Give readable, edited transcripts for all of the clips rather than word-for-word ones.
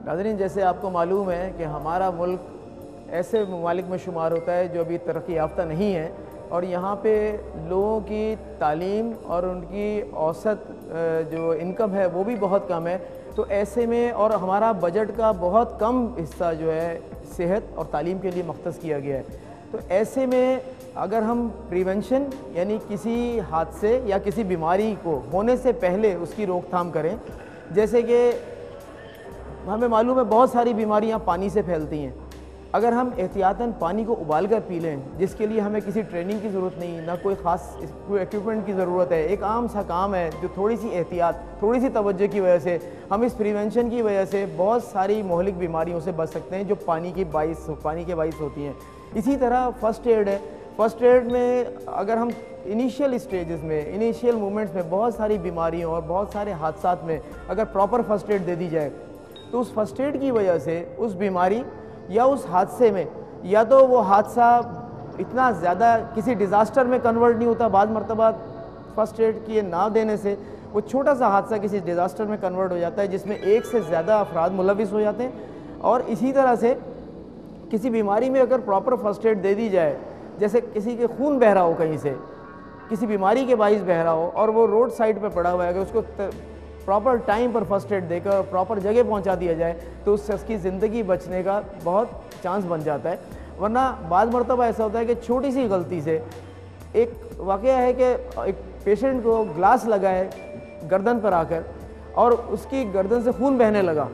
ناظرین، جیسے آپ کو معلوم ہے کہ ہمارا ملک ایسے ممالک میں شمار ہوتا ہے جو ابھی ترقی یافتہ نہیں ہے، اور یہاں پہ لوگوں کی تعلیم اور ان کی اوسط جو انکم ہے وہ بھی بہت کم ہے۔ تو ایسے میں اور ہمارا بجٹ کا بہت کم حصہ جو ہے صحت اور تعلیم کے لیے مختص کیا گیا ہے۔ تو ایسے میں اگر ہم پریونشن یعنی کسی حادثے یا کسی بیماری کو ہونے سے پہلے اس کی روک تھام کریں، جیسے کہ ہمیں معلوم ہے بہت ساری بیماریاں پانی سے پھیلتی ہیں، اگر ہم احتیاطاً پانی کو ابال کر پی لیں، جس کے لیے ہمیں کسی ٹریننگ کی ضرورت نہیں، نہ کوئی خاص کوئی ایکوپمنٹ کی ضرورت ہے، ایک عام سا کام ہے جو تھوڑی سی احتیاط، تھوڑی سی توجہ کی وجہ سے ہم اس پریونشن کی وجہ سے بہت ساری مہلک بیماریوں سے بچ سکتے ہیں جو پانی کے باعث ہوتی ہیں۔ اسی طرح فرسٹ ایڈ ہے۔ فرسٹ ایڈ میں اگر ہم انیشیل اسٹیجز میں، انیشیل مومنٹس میں بہت ساری بیماریوں اور بہت سارے حادثات میں اگر پراپر فرسٹ ایڈ دے دی جائے تو اس فرسٹ ایڈ کی وجہ سے اس بیماری یا اس حادثے میں یا تو وہ حادثہ اتنا زیادہ کسی ڈیزاسٹر میں کنورٹ نہیں ہوتا، بعض مرتبہ فرسٹ ایڈ کیے نہ دینے سے وہ چھوٹا سا حادثہ کسی ڈیزاسٹر میں کنورٹ ہو جاتا ہے جس میں ایک سے زیادہ افراد ملوث ہو جاتے ہیں۔ اور اسی طرح سے کسی بیماری میں اگر پراپر فرسٹ ایڈ دے دی جائے، جیسے کسی کے خون بہہ رہا ہو، کہیں سے کسی بیماری کے باعث بہہ رہا ہو اور وہ روڈ سائڈ پہ پڑا ہوا ہے، اگر اس کو پراپر ٹائم پر فرسٹ ایڈ دے کر پراپر جگہ پہنچا دیا جائے تو اس شخص کی زندگی بچنے کا بہت چانس بن جاتا ہے۔ ورنہ بعض مرتبہ ایسا ہوتا ہے کہ چھوٹی سی غلطی سے، ایک واقعہ ہے کہ ایک پیشنٹ کو گلاس لگا ہے گردن پر آ کر اور اس کی گردن سے خون بہنے لگا۔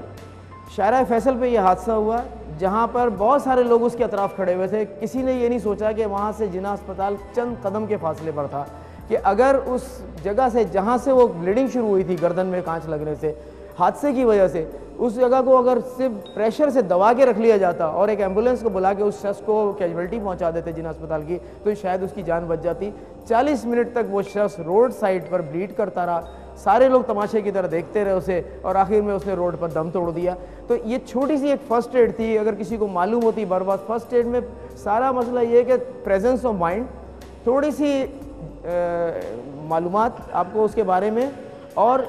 شارع فیصل پہ یہ حادثہ ہوا جہاں پر بہت سارے لوگ اس کے اطراف کھڑے ہوئے تھے۔ کسی نے یہ نہیں سوچا کہ وہاں سے جناح اسپتال چند قدم کے فاصلے پر تھا، کہ اگر اس جگہ سے جہاں سے وہ بلیڈنگ شروع ہوئی تھی گردن میں کانچ لگنے سے، حادثے کی وجہ سے اس جگہ کو اگر صرف پریشر سے دبا کے رکھ لیا جاتا اور ایک ایمبولینس کو بلا کے اس شخص کو کیجویلٹی پہنچا دیتے جناح اسپتال کی، تو شاید اس کی جان بچ جاتی۔ 40 منٹ تک وہ شخص روڈ سائڈ پر بلیڈ کرتا رہا، سارے لوگ تماشے کی طرح دیکھتے رہے اسے، اور آخر میں اس نے روڈ پر دم توڑ دیا۔ تو یہ چھوٹی سی ایک فرسٹ ایڈ تھی، اگر کسی کو معلوم ہوتی بر وقت۔ فرسٹ ایڈ میں سارا مسئلہ یہ ہے کہ پریزنس آف مائنڈ، تھوڑی سی معلومات آپ کو اس کے بارے میں، اور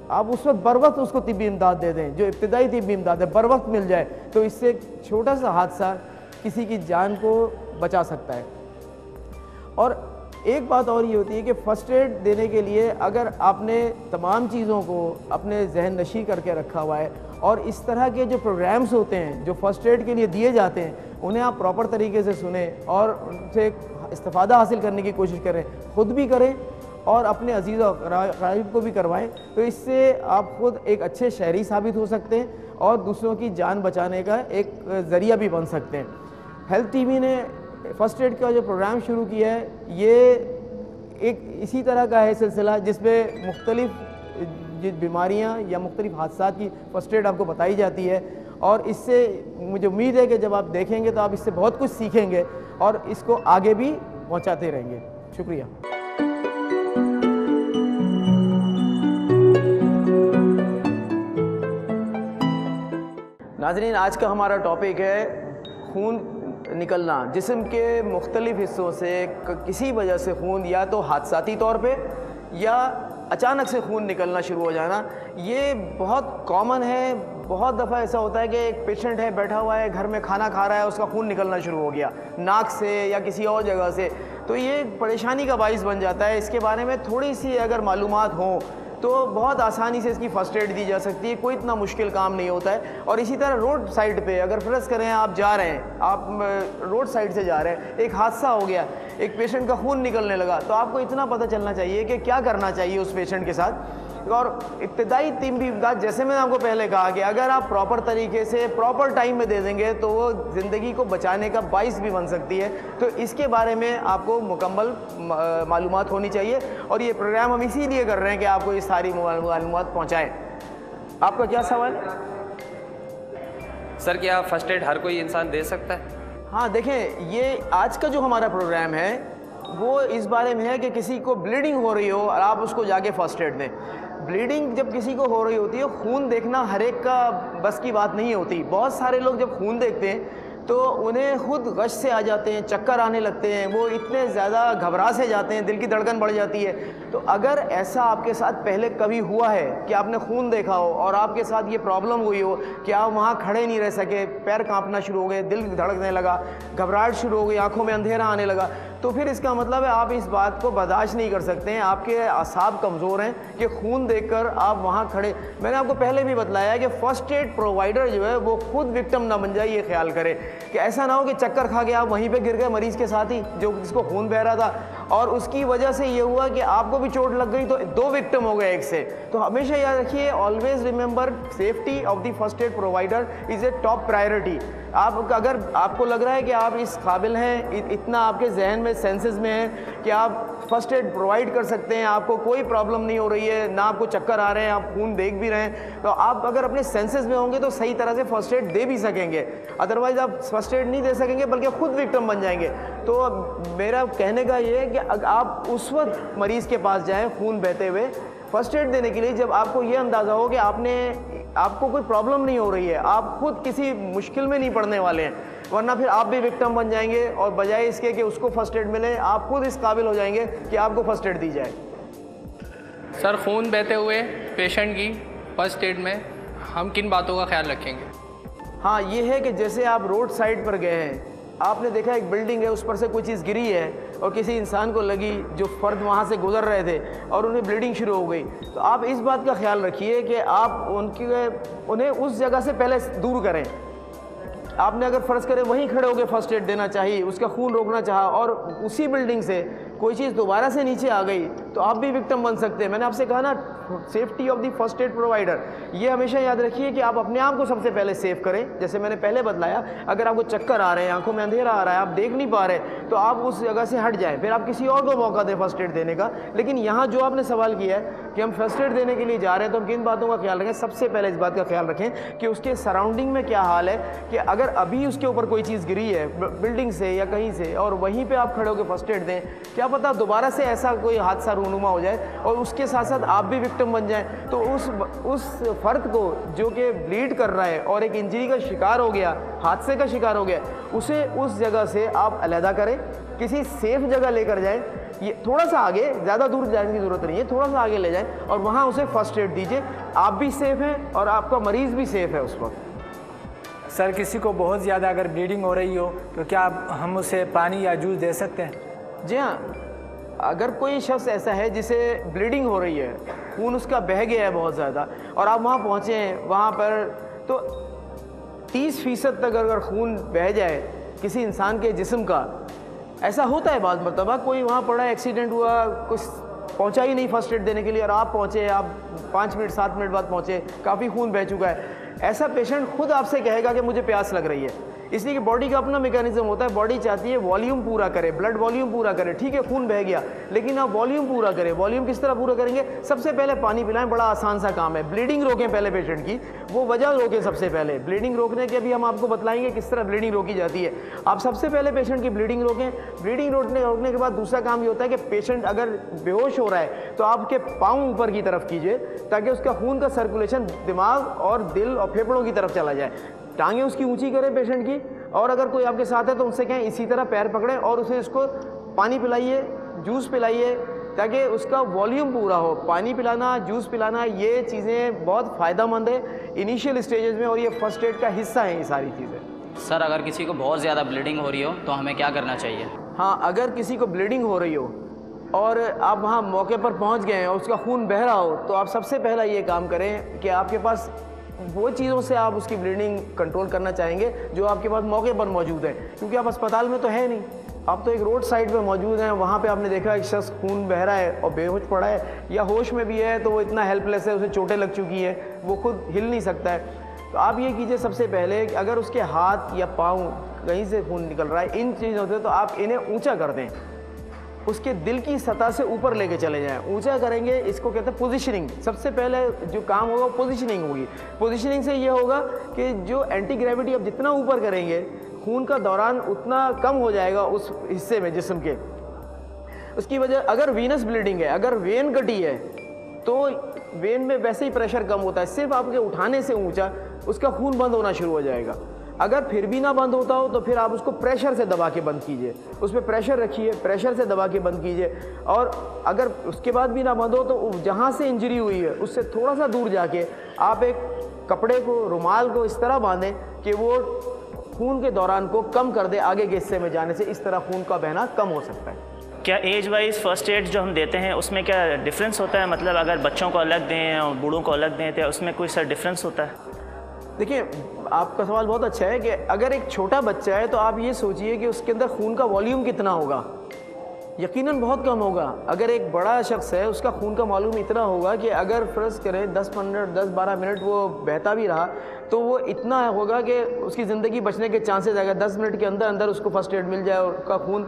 آپ اس وقت بر وقت اس کو طبی امداد دے دیں، جو ابتدائی طبی امداد ہے بر وقت مل جائے، تو اس سے ایک چھوٹا سا حادثہ کسی کی جان کو بچا سکتا ہے۔ اور ایک بات اور یہ ہوتی ہے کہ فرسٹ ایڈ دینے کے لیے اگر آپ نے تمام چیزوں کو اپنے ذہن نشی کر کے رکھا ہوا ہے، اور اس طرح کے جو پروگرامز ہوتے ہیں جو فرسٹ ایڈ کے لیے دیے جاتے ہیں انہیں آپ پراپر طریقے سے سنیں اور ان سے استفادہ حاصل کرنے کی کوشش کریں، خود بھی کریں اور اپنے عزیز و قریب کو بھی کروائیں، تو اس سے آپ خود ایک اچھے شہری ثابت ہو سکتے ہیں اور دوسروں کی جان بچانے کا ایک ذریعہ بھی بن سکتے ہیں۔ ہیلتھ ٹی وی نے فرسٹ ایڈ کا جو پروگرام شروع کیا ہے، یہ ایک اسی طرح کا ہے سلسلہ جس میں مختلف بیماریاں یا مختلف حادثات کی فرسٹ ایڈ آپ کو بتائی جاتی ہے، اور اس سے مجھے امید ہے کہ جب آپ دیکھیں گے تو آپ اس سے بہت کچھ سیکھیں گے اور اس کو آگے بھی پہنچاتے رہیں گے۔ شکریہ۔ ناظرین، آج کا ہمارا ٹاپک ہے خون نکلنا، جسم کے مختلف حصوں سے کسی وجہ سے خون یا تو حادثاتی طور پہ یا اچانک سے خون نکلنا شروع ہو جانا۔ یہ بہت کامن ہے۔ بہت دفعہ ایسا ہوتا ہے کہ ایک پیشنٹ ہے، بیٹھا ہوا ہے گھر میں، کھانا کھا رہا ہے، اس کا خون نکلنا شروع ہو گیا ناک سے یا کسی اور جگہ سے، تو یہ پریشانی کا باعث بن جاتا ہے۔ اس کے بارے میں تھوڑی سی اگر معلومات ہوں تو بہت آسانی سے اس کی فرسٹ ایڈ دی جا سکتی ہے، کوئی اتنا مشکل کام نہیں ہوتا ہے۔ اور اسی طرح روڈ سائڈ پہ اگر فرض کریں آپ جا رہے ہیں، آپ روڈ سائڈ سے جا رہے ہیں، ایک حادثہ ہو گیا، ایک پیشنٹ کا خون نکلنے لگا، تو آپ کو اتنا پتہ چلنا چاہیے کہ کیا کرنا چاہیے اس پیشنٹ کے ساتھ۔ اور ابتدائی طبی امداد جیسے میں نے آپ کو پہلے کہا کہ اگر آپ پراپر طریقے سے پراپر ٹائم میں دے دیں گے تو وہ زندگی کو بچانے کا باعث بھی بن سکتی ہے۔ تو اس کے بارے میں آپ کو مکمل معلومات ہونی چاہیے، اور یہ پروگرام ہم اسی لیے کر رہے ہیں کہ آپ کو یہ ساری معلومات پہنچائیں۔ آپ کا کیا سوال ہے؟ سر، کیا فرسٹ ایڈ ہر کوئی انسان دے سکتا ہے؟ ہاں، دیکھیں، یہ آج کا جو ہمارا پروگرام ہے وہ اس بارے میں ہے کہ کسی کو بلیڈنگ ہو رہی ہو اور آپ اس کو جا کے فرسٹ ایڈ دیں۔ بلیڈنگ جب کسی کو ہو رہی ہوتی ہے، خون دیکھنا ہر ایک کا بس کی بات نہیں ہوتی۔ بہت سارے لوگ جب خون دیکھتے ہیں تو انہیں خود غش سے آ جاتے ہیں, چکر آنے لگتے ہیں, وہ اتنے زیادہ گھبرا سے جاتے ہیں, دل کی دھڑکن بڑھ جاتی ہے. تو اگر ایسا آپ کے ساتھ پہلے کبھی ہوا ہے کہ آپ نے خون دیکھا ہو اور آپ کے ساتھ یہ پرابلم ہوئی ہو کہ آپ وہاں کھڑے نہیں رہ سکے, پیر کانپنا شروع ہو گئے, دل دھڑکنے لگا, گھبراہٹ شروع ہو گئی, آنکھوں میں اندھیرا آنے لگا, تو پھر اس کا مطلب ہے آپ اس بات کو برداشت نہیں کر سکتے ہیں, آپ کے اعصاب کمزور ہیں کہ خون دیکھ کر آپ وہاں کھڑے. میں نے آپ کو پہلے بھی بتلایا ہے کہ فرسٹ ایڈ پرووائڈر جو ہے وہ خود وکٹم نہ بن جائے, یہ خیال کرے کہ ایسا نہ ہو کہ چکر کھا کے آپ وہیں پہ گر گئے مریض کے ساتھ ہی جو جس کو خون بہ رہا تھا, اور اس کی وجہ سے یہ ہوا کہ آپ کو بھی چوٹ لگ گئی تو 2 وکٹم ہو گئے ایک سے. تو ہمیشہ یاد رکھیے, always remember safety of the first aid provider is a top priority. آپ اگر آپ کو لگ رہا ہے کہ آپ اس قابل ہیں, اتنا آپ کے ذہن میں سینسز میں ہیں کہ آپ فرسٹ ایڈ پرووائڈ کر سکتے ہیں, آپ کو کوئی پرابلم نہیں ہو رہی ہے, نہ آپ کو چکر آ رہے ہیں, آپ خون دیکھ بھی رہے ہیں, تو آپ اگر اپنے سینسز میں ہوں گے تو صحیح طرح سے فرسٹ ایڈ دے بھی سکیں گے. ادروائز آپ فرسٹ ایڈ نہیں دے سکیں گے بلکہ خود وکٹم بن جائیں گے. تو میرا کہنے کا یہ ہے کہ آپ اس وقت مریض کے پاس جائیں خون بہتے ہوئے فرسٹ ایڈ دینے کے لیے جب آپ کو یہ اندازہ ہو کہ آپ کو کوئی پرابلم نہیں ہو رہی ہے, آپ خود کسی مشکل میں نہیں پڑنے والے ہیں, ورنہ پھر آپ بھی وکٹم بن جائیں گے, اور بجائے اس کے کہ اس کو فرسٹ ایڈ ملے آپ خود اس قابل ہو جائیں گے کہ آپ کو فرسٹ ایڈ دی جائے. سر, خون بہتے ہوئے پیشنٹ کی فرسٹ ایڈ میں ہم کن باتوں کا خیال رکھیں گے؟ ہاں, یہ ہے کہ جیسے آپ روڈ سائڈ پر گئے ہیں, آپ نے دیکھا ایک بلڈنگ ہے, اس پر سے کوئی چیز گری ہے اور کسی انسان کو لگی, جو فرد وہاں سے گزر رہے تھے اور انہیں بلیڈنگ شروع ہو گئی, تو آپ اس بات کا خیال رکھیے کہ آپ انہیں اس جگہ سے پہلے دور کریں. آپ نے اگر فرض کرے وہیں کھڑے ہو کے فرسٹ ایڈ دینا چاہیے, اس کا خون روکنا چاہا, اور اسی بلڈنگ سے کوئی چیز دوبارہ سے نیچے آ گئی تو آپ بھی وکٹم بن سکتے ہیں. میں نے آپ سے کہا نا, safety of the first aid provider, یہ ہمیشہ یاد رکھیے کہ آپ اپنے آپ کو سب سے پہلے سیف کریں. جیسے میں نے پہلے بتلایا, اگر آپ کو چکر آ رہے ہیں, آنکھوں میں اندھیرا آ رہا ہے, آپ دیکھ نہیں پا رہے, تو آپ اس جگہ سے ہٹ جائیں, پھر آپ کسی اور کو موقع دیں فرسٹ ایڈ دینے کا. لیکن یہاں جو آپ نے سوال کیا ہے کہ ہم فرسٹ ایڈ دینے کے لیے جا رہے ہیں تو ہم کن باتوں کا خیال رکھیں؟ سب سے پہلے اس بات کا خیال رکھیں کہ اس کے سراؤنڈنگ میں کیا حال ہے, کہ اگر ابھی اس کے اوپر کوئی چیز گری ہے بلڈنگ سے یا کہیں سے, اور وہیں پہ آپ کھڑے ہو کے فرسٹ ایڈ دیں, کیا پتہ دوبارہ سے ایسا کوئی حادثہ رونما ہو جائے اور اس کے ساتھ ساتھ آپ بھی وکٹم بن جائیں. تو اس فرد کو جو کہ بلیڈ کر رہا ہے اور ایک انجری کا شکار ہو گیا, حادثے کا شکار ہو گیا, اسے اس جگہ سے آپ علیحدہ کریں, کسی سیف جگہ لے کر جائیں. یہ تھوڑا سا آگے, زیادہ دور جانے کی ضرورت نہیں ہے, تھوڑا سا آگے لے جائیں اور وہاں اسے فرسٹ ایڈ دیجیے. آپ بھی سیف ہیں اور آپ کا مریض بھی سیف ہے اس وقت. سر, کسی کو بہت زیادہ اگر بلیڈنگ ہو رہی ہو تو کیا ہم اسے پانی یا جوس دے سکتے ہیں؟ جی ہاں, اگر کوئی شخص ایسا ہے جسے بلیڈنگ ہو رہی ہے, خون اس کا بہہ گیا ہے بہت زیادہ, اور آپ وہاں پہنچے ہیں, وہاں پر تو 30% تک اگر خون بہہ جائے کسی انسان کے جسم کا, ایسا ہوتا ہے بعض مرتبہ, کوئی وہاں پڑا, ایکسیڈنٹ ہوا, کچھ پہنچا ہی نہیں فرسٹ ایڈ دینے کے لیے, اور آپ پہنچے, آپ 5 منٹ 7 منٹ بعد پہنچے, کافی خون بہہ چکا ہے. ایسا پیشنٹ خود آپ سے کہے گا کہ مجھے پیاس لگ رہی ہے, اس لیے کہ باڈی کا اپنا میکینزم ہوتا ہے, باڈی چاہتی ہے والیوم پورا کرے, بلڈ والیوم پورا کرے. ٹھیک ہے, خون بہہ گیا, لیکن آپ والیوم پورا کریں. والیوم کس طرح پورا کریں گے؟ سب سے پہلے پانی پلائیں, بڑا آسان سا کام ہے. بلیڈنگ روکیں پہلے پیشنٹ کی, وہ وجہ روکیں سب سے پہلے. بلیڈنگ روکنے کے بھی ہم آپ کو بتلائیں گے کس طرح بلیڈنگ روکی جاتی ہے. آپ سب سے پہلے پیشنٹ کی بلیڈنگ روکیں. بلیڈنگ روکنے کے بعد دوسرا کام یہ ہوتا ہے کہ پیشنٹ اگر بے ہوش ہو رہا ہے تو آپ کے پاؤں اوپر کی طرف کیجیے تاکہ اس کا خون کا سرکولیشن دماغ اور دل اور پھیپھڑوں کی طرف چلا جائے. ٹانگیں اس کی اونچی کریں پیشنٹ کی, اور اگر کوئی آپ کے ساتھ ہے تو ان سے کہیں اسی طرح پیر پکڑیں اور اسے اس کو پانی پلائیے, جوس پلائیے, تاکہ اس کا والیوم پورا ہو. پانی پلانا, جوس پلانا, یہ چیزیں بہت فائدہ مند ہے انیشیل اسٹیجز میں, اور یہ فرسٹ ایڈ کا حصہ ہیں یہ ساری چیزیں. سر, اگر کسی کو بہت زیادہ بلیڈنگ ہو رہی ہو تو ہمیں کیا کرنا چاہیے؟ ہاں, اگر کسی کو بلیڈنگ ہو رہی ہو اور آپ وہاں موقع پر پہنچ گئے ہیں اور اس کا خون بہہ رہا ہو, تو آپ سب سے پہلا یہ کام کریں کہ آپ کے پاس وہ چیزوں سے آپ اس کی بلیڈنگ کنٹرول کرنا چاہیں گے جو آپ کے پاس موقع پر موجود ہیں, کیونکہ آپ اسپتال میں تو ہے نہیں, آپ تو ایک روڈ سائڈ پہ موجود ہیں. وہاں پہ آپ نے دیکھا ایک شخص خون بہہ رہا ہے اور بے ہوش پڑا ہے, یا ہوش میں بھی ہے تو وہ اتنا ہیلپ لیس ہے, اسے چوٹیں لگ چکی ہیں, وہ خود ہل نہیں سکتا ہے. تو آپ یہ کیجئے سب سے پہلے کہ اگر اس کے ہاتھ یا پاؤں کہیں سے خون نکل رہا ہے, ان چیزوں سے, تو آپ انہیں اونچا کر دیں, اس کے دل کی سطح سے اوپر لے کے چلے جائیں. اونچا کریں گے, اس کو کہتے ہیں پوزیشننگ. سب سے پہلے جو کام ہوگا پوزیشننگ ہوگی. پوزیشننگ سے یہ ہوگا کہ جو اینٹی گریوٹی آپ جتنا اوپر کریں گے, خون کا دوران اتنا کم ہو جائے گا اس حصے میں جسم کے. اس کی وجہ, اگر وینس بلیڈنگ ہے, اگر وین کٹی ہے, تو وین میں ویسے ہی پریشر کم ہوتا ہے, صرف آپ کے اٹھانے سے اونچا اس کا خون بند ہونا شروع ہو جائے گا. اگر پھر بھی نہ بند ہوتا ہو تو پھر آپ اس کو پریشر سے دبا کے بند کیجئے, اس پہ پریشر رکھیے, پریشر سے دبا کے بند کیجئے. اور اگر اس کے بعد بھی نہ بند ہو تو جہاں سے انجری ہوئی ہے اس سے تھوڑا سا دور جا کے آپ ایک کپڑے کو, رومال کو اس طرح باندھیں کہ وہ خون کے دوران کو کم کر دے آگے کے حصے میں جانے سے. اس طرح خون کا بہنا کم ہو سکتا ہے. کیا ایج وائز فرسٹ ایڈ جو ہم دیتے ہیں اس میں کیا ڈفرینس ہوتا ہے؟ مطلب اگر بچوں کو الگ دیں اور بوڑھوں کو الگ دیں تو اس میں کوئی سا ڈفرینس ہوتا ہے؟ دیکھیں, آپ کا سوال بہت اچھا ہے کہ اگر ایک چھوٹا بچہ ہے تو آپ یہ سوچئے کہ اس کے اندر خون کا والیوم کتنا ہوگا. یقیناً بہت کم ہوگا. اگر ایک بڑا شخص ہے اس کا خون کا والیوم اتنا ہوگا کہ اگر فرض کریں 10-12 منٹ وہ بہتا بھی رہا تو وہ اتنا ہوگا کہ اس کی زندگی بچنے کے چانسز آئے گا. 10 منٹ کے اندر اندر اس کو فرسٹ ایڈ مل جائے اور اس کا خون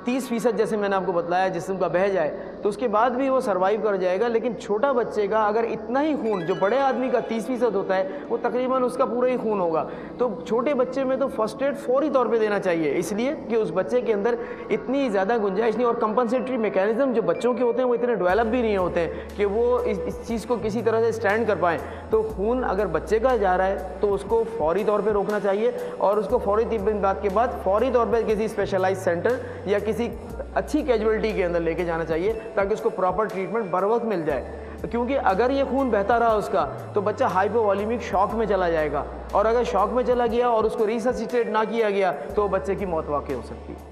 30% جیسے میں نے آپ کو بتلایا جسم کا بہہ جائے تو اس کے بعد بھی وہ سروائیو کر جائے گا. لیکن چھوٹا بچے کا اگر اتنا ہی خون جو بڑے آدمی کا 30% ہوتا ہے وہ تقریباً اس کا پورا ہی خون ہوگا. تو چھوٹے بچے میں تو فرسٹ ایڈ فوری طور پہ دینا چاہیے, اس لیے کہ اس بچے کے اندر اتنی زیادہ گنجائش نہیں, اور کمپنسیٹری میکینزم جو بچوں کے ہوتے ہیں وہ اتنے ڈیولپ بھی نہیں ہوتے ہیں کہ وہ اس چیز کو کسی طرح سے اسٹینڈ کر پائیں. تو خون اگر بچے کا جا رہا ہے تو اس کو فوری طور پہ روکنا چاہیے اور اس کو فوری طبی امداد کے بعد فوری طور پہ کسی اسپیشلائز سینٹر یا کسی اچھی کیجویلٹی کے اندر لے کے جانا چاہیے تاکہ اس کو پراپر ٹریٹمنٹ بر وقت مل جائے. کیونکہ اگر یہ خون بہتا رہا اس کا تو بچہ ہائپو والیمک شاک میں چلا جائے گا, اور اگر شاک میں چلا گیا اور اس کو ریسسیٹیٹ نہ کیا گیا تو بچے کی موت واقع ہو سکتی ہے.